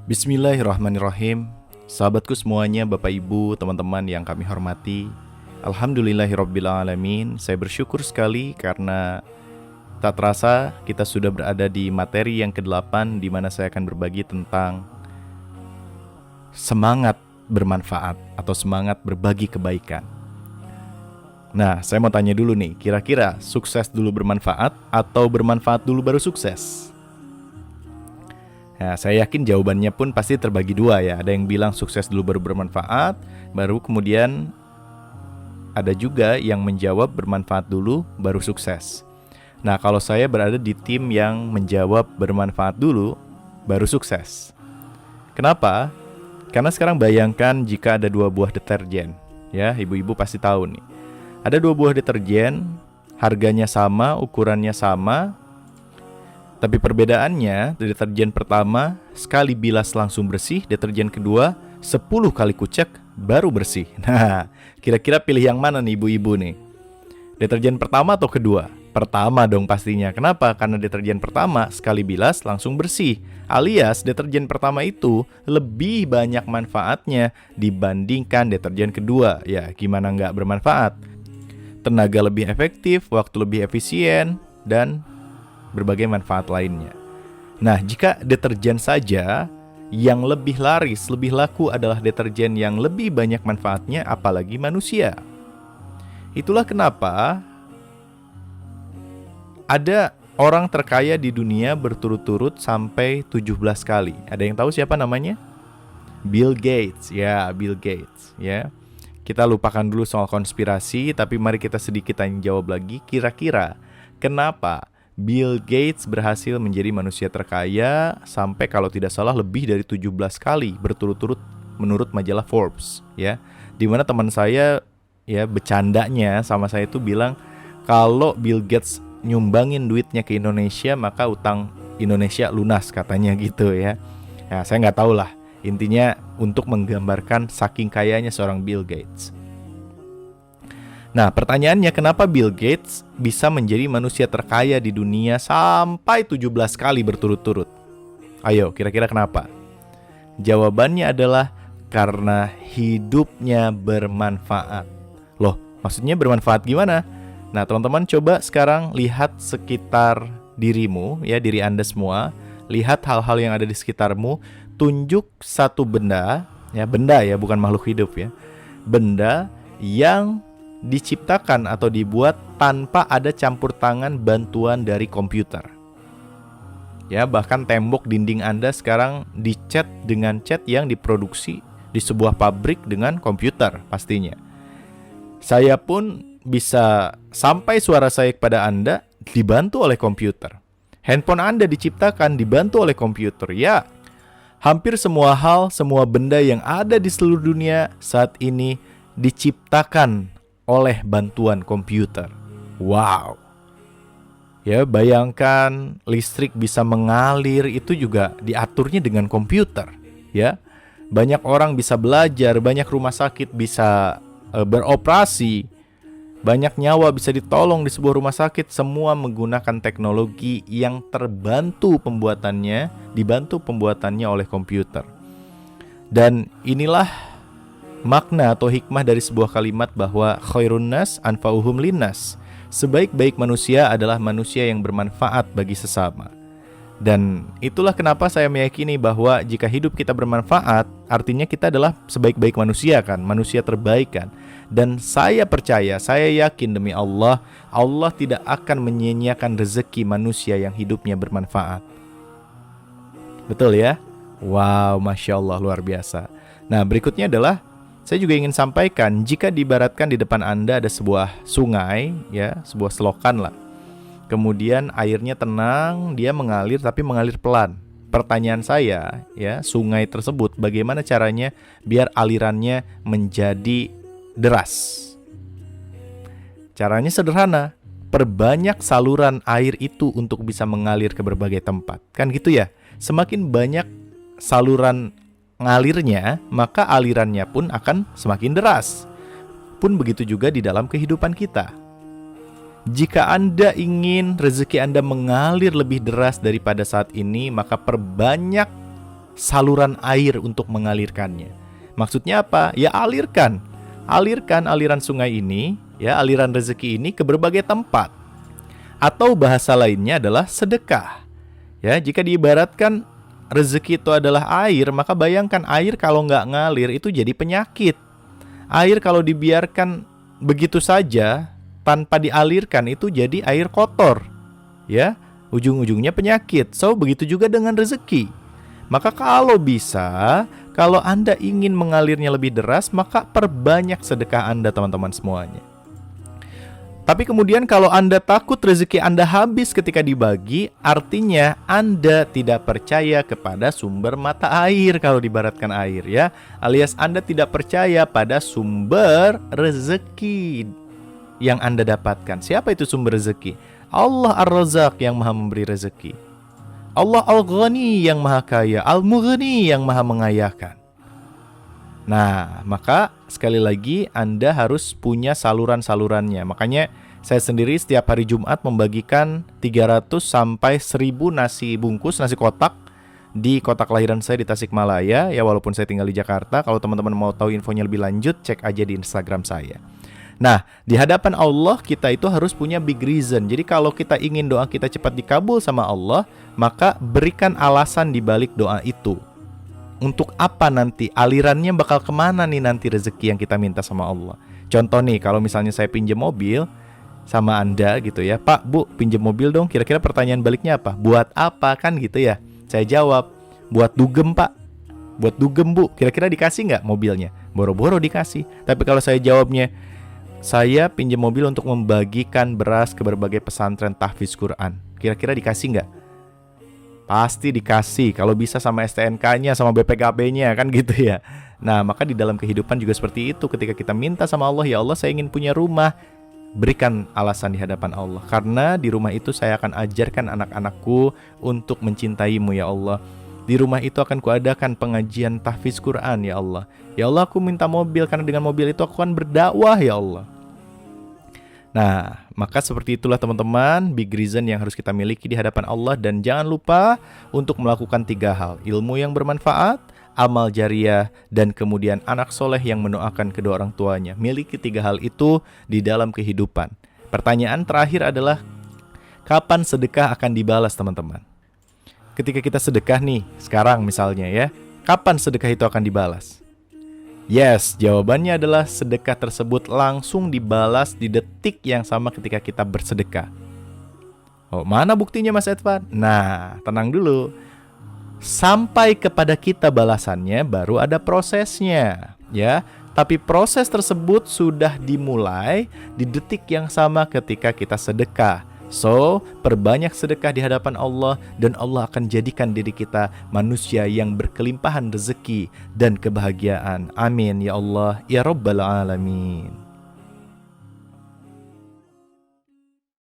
Bismillahirrahmanirrahim. Sahabatku semuanya, Bapak Ibu, teman-teman yang kami hormati, Alhamdulillahirrabbilalamin. Saya bersyukur sekali karena tak terasa kita sudah berada di materi yang ke-8, di mana saya akan berbagi tentang semangat bermanfaat atau semangat berbagi kebaikan. Nah, saya mau tanya dulu nih, kira-kira sukses dulu bermanfaat atau bermanfaat dulu baru sukses? Nah, saya yakin jawabannya pun pasti terbagi dua ya. Ada yang bilang sukses dulu baru bermanfaat, baru kemudian ada juga yang menjawab bermanfaat dulu baru sukses. Nah, kalau saya berada di tim yang menjawab bermanfaat dulu baru sukses. Kenapa? Karena sekarang bayangkan jika ada 2 buah deterjen. Ya, ibu-ibu pasti tahu nih. Ada 2 buah deterjen, harganya sama, ukurannya sama. Tapi perbedaannya, deterjen pertama sekali bilas langsung bersih, deterjen kedua 10 kali kucek baru bersih. Nah, kira-kira pilih yang mana nih ibu-ibu nih? Deterjen pertama atau kedua? Pertama dong pastinya. Kenapa? Karena deterjen pertama sekali bilas langsung bersih. Alias deterjen pertama itu lebih banyak manfaatnya dibandingkan deterjen kedua. Ya, gimana nggak bermanfaat? Tenaga lebih efektif, waktu lebih efisien, dan berbagai manfaat lainnya. Nah, jika deterjen saja yang lebih laris, lebih laku adalah deterjen yang lebih banyak manfaatnya, apalagi manusia. Itulah kenapa ada orang terkaya di dunia berturut-turut sampai 17 kali. Ada yang tahu siapa namanya? Bill Gates. Ya, Bill Gates, ya. Kita lupakan dulu soal konspirasi, tapi mari kita sedikit tanya jawab lagi. Kira-kira kenapa Bill Gates berhasil menjadi manusia terkaya sampai kalau tidak salah lebih dari 17 kali berturut-turut menurut majalah Forbes, ya. Dimana teman saya ya bercandanya sama saya itu bilang kalau Bill Gates nyumbangin duitnya ke Indonesia maka utang Indonesia lunas katanya gitu ya. Ya, saya nggak tahu lah. Intinya untuk menggambarkan saking kayanya seorang Bill Gates. Nah, pertanyaannya kenapa Bill Gates bisa menjadi manusia terkaya di dunia sampai 17 kali berturut-turut? Ayo, kira-kira kenapa? Jawabannya adalah karena hidupnya bermanfaat. Loh, maksudnya bermanfaat gimana? Nah, teman-teman coba sekarang lihat sekitar dirimu, ya, diri Anda semua. Lihat hal-hal yang ada di sekitarmu. Tunjuk satu benda, ya, benda ya, bukan makhluk hidup ya. Benda yang diciptakan atau dibuat tanpa ada campur tangan bantuan dari komputer. Ya, bahkan tembok dinding Anda sekarang dicat dengan cat yang diproduksi di sebuah pabrik dengan komputer pastinya. Saya pun bisa sampai suara saya kepada Anda dibantu oleh komputer. Handphone Anda diciptakan dibantu oleh komputer. Ya, hampir semua hal, semua benda yang ada di seluruh dunia saat ini diciptakan oleh bantuan komputer. Wow. Ya, bayangkan listrik bisa mengalir itu juga diaturnya dengan komputer, ya. Banyak orang bisa belajar, banyak rumah sakit bisa beroperasi, banyak nyawa bisa ditolong di sebuah rumah sakit, semua menggunakan teknologi yang dibantu pembuatannya oleh komputer. Dan inilah makna atau hikmah dari sebuah kalimat bahwa khairun nas anfa'uhum linnas. Sebaik-baik manusia adalah manusia yang bermanfaat bagi sesama. Dan itulah kenapa saya meyakini bahwa jika hidup kita bermanfaat, artinya kita adalah sebaik-baik manusia kan, manusia terbaik kan. Dan saya percaya, saya yakin demi Allah, Allah tidak akan menyia-nyiakan rezeki manusia yang hidupnya bermanfaat. Betul ya? Wow, Masya Allah, luar biasa. Nah, berikutnya adalah saya juga ingin sampaikan, jika diibaratkan di depan Anda ada sebuah sungai, ya, sebuah selokan lah. Kemudian airnya tenang, dia mengalir tapi mengalir pelan. Pertanyaan saya, ya, sungai tersebut bagaimana caranya biar alirannya menjadi deras? Caranya sederhana, perbanyak saluran air itu untuk bisa mengalir ke berbagai tempat. Kan gitu ya? Semakin banyak saluran ngalirnya, maka alirannya pun akan semakin deras. Pun begitu juga di dalam kehidupan kita. Jika Anda ingin rezeki Anda mengalir lebih deras daripada saat ini, maka perbanyak saluran air untuk mengalirkannya. Maksudnya apa? Ya alirkan aliran sungai ini, ya aliran rezeki ini ke berbagai tempat. Atau bahasa lainnya adalah sedekah. Ya, jika diibaratkan rezeki itu adalah air, maka bayangkan air kalau nggak ngalir itu jadi penyakit. Air kalau dibiarkan begitu saja tanpa dialirkan itu jadi air kotor. Ya, ujung-ujungnya penyakit. So, begitu juga dengan rezeki. Maka kalau bisa, kalau Anda ingin mengalirnya lebih deras, maka perbanyak sedekah Anda, teman-teman semuanya. Tapi kemudian kalau Anda takut rezeki Anda habis ketika dibagi, artinya Anda tidak percaya kepada sumber mata air kalau dibaratkan air, ya. Alias Anda tidak percaya pada sumber rezeki yang Anda dapatkan. Siapa itu sumber rezeki? Allah Ar-Razzaq yang maha memberi rezeki. Allah Al-Ghani yang maha kaya, Al-Mughni yang maha mengayakan. Nah, maka sekali lagi Anda harus punya saluran-salurannya. Makanya saya sendiri setiap hari Jumat membagikan 300 sampai 1000 nasi bungkus, nasi kotak di kota kelahiran saya di Tasikmalaya. Ya, walaupun saya tinggal di Jakarta. Kalau teman-teman mau tahu infonya lebih lanjut, cek aja di Instagram saya. Nah, di hadapan Allah kita itu harus punya big reason. Jadi kalau kita ingin doa kita cepat dikabul sama Allah, maka berikan alasan di balik doa itu. Untuk apa nanti? Alirannya bakal kemana nih nanti rezeki yang kita minta sama Allah? Contoh nih, kalau misalnya saya pinjam mobil sama Anda gitu ya, Pak, Bu, pinjam mobil dong. Kira-kira pertanyaan baliknya apa? Buat apa kan gitu ya? Saya jawab, buat dugem Pak. Buat dugem Bu. Kira-kira dikasih nggak mobilnya? Boro-boro dikasih. Tapi kalau saya jawabnya, saya pinjam mobil untuk membagikan beras ke berbagai pesantren tahfiz Quran. Kira-kira dikasih nggak? Pasti dikasih. Kalau bisa sama STNK-nya, sama BPKB-nya kan gitu ya. Nah, maka di dalam kehidupan juga seperti itu. Ketika kita minta sama Allah, ya Allah saya ingin punya rumah, berikan alasan di hadapan Allah. Karena di rumah itu saya akan ajarkan anak-anakku untuk mencintaimu ya Allah. Di rumah itu akan kuadakan pengajian tahfiz Quran ya Allah. Ya Allah, aku minta mobil karena dengan mobil itu aku akan berdakwah ya Allah. Nah, maka seperti itulah teman-teman big reason yang harus kita miliki di hadapan Allah. Dan jangan lupa untuk melakukan 3 hal: ilmu yang bermanfaat, amal jariah, dan kemudian anak soleh yang mendoakan kedua orang tuanya. Miliki 3 hal itu di dalam kehidupan. Pertanyaan terakhir adalah, kapan sedekah akan dibalas teman-teman? Ketika kita sedekah nih, sekarang misalnya ya, kapan sedekah itu akan dibalas? Yes, jawabannya adalah sedekah tersebut langsung dibalas di detik yang sama ketika kita bersedekah. Oh, mana buktinya Mas Edvan? Nah, tenang dulu. Sampai kepada kita balasannya baru ada prosesnya, ya. Tapi proses tersebut sudah dimulai di detik yang sama ketika kita sedekah. So, perbanyak sedekah di hadapan Allah dan Allah akan jadikan diri kita manusia yang berkelimpahan rezeki dan kebahagiaan. Amin ya Allah ya Rabbal Alamin.